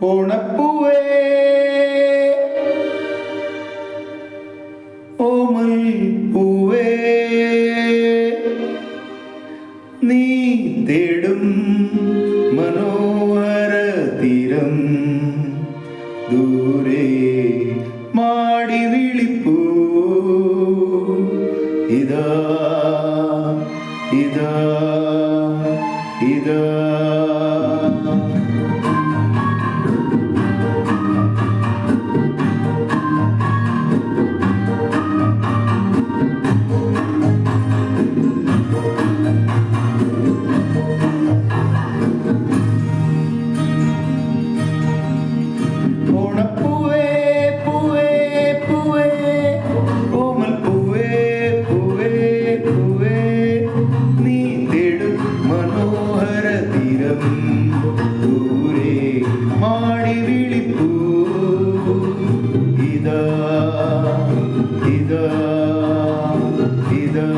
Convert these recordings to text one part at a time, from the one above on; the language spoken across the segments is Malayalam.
ഓണപ്പൂവേ ഓമൽ പൂവേ നീ തേടും മനോഹര തീരം ദൂരെ മാടി വിളിപ്പൂ ഇതാ ഇതാ ഇതാ ദൂരെ മാടി വിളിപ്പൂ ഇതാ ഇതാ ഇതാ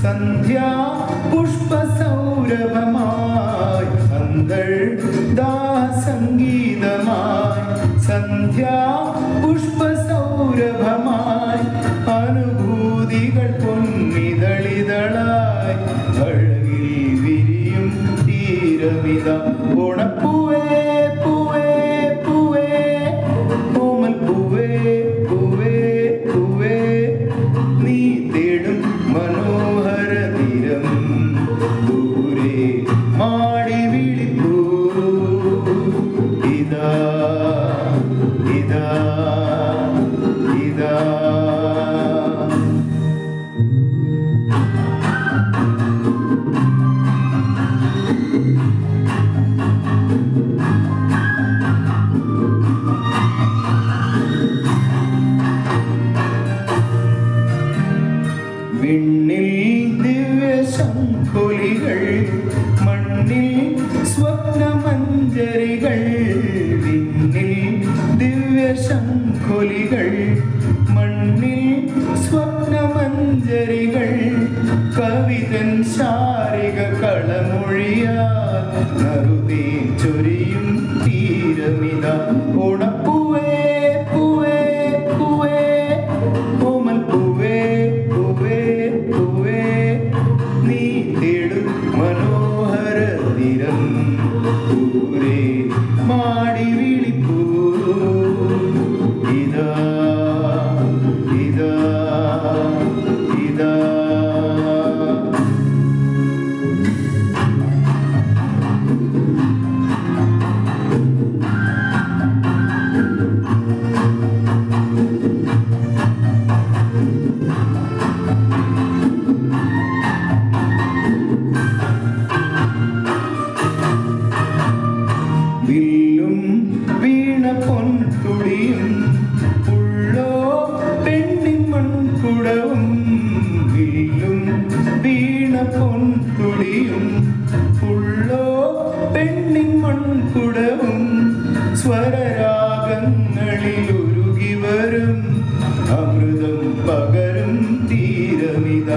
സന്ധ്യാ പുഷ്പസൗരഭമായി സംഗീതമായി സന്ധ്യാ പുഷ്പസൗരഭമായി അനുഭൂതികൾ പൊന്നിതളിതളായി അഴകിൽ വിരിയും തീരമിത ഓണപ്പൂവേ പൂവേ പൂവേ കോമൽ പൂവേ പൂവേ പൂവേ നീ തേടും മനോഹര തീരം ദൂരെ മാടി വിളിപ്പൂ ഇതാ ഇതാ ഇതാ വിണ്ണിൽ ദിവ്യശംഖുലികൾ മണ്ണിൽ സ്വപ്നമഞ്ജരികൾ വിണ്ണിൽ ദിവ്യശംഖുലികൾ മണ്ണിൽ സ്വപ്നമഞ്ജരികൾ കവിതൻ ശാരിക കളമൊഴിയാൽ നറുതേ ചൊരിയും തീരമിത ഓണപ്പൂവേ പൂവേ പൂവേ കോമൽ പൂവേ പൂവേ നീ തേടും മനോഹര തീരം ദൂരെ മാടി വിളിപ്പൂ ഇതാ ഇതാ ഇതാ വില്ലും വീണ പൊൻതുടിയും ഉള്ളോ പെണ്ണിൻ മൺകുടവും വില്ലും വീണ പൊൻതുടിയും ഉള്ളോ പെണ്ണിൻ മൺകുടവും സ്വരരാഗങ്ങളിൽ ഉരുകി വരും അമൃതം പകരും തീരമിത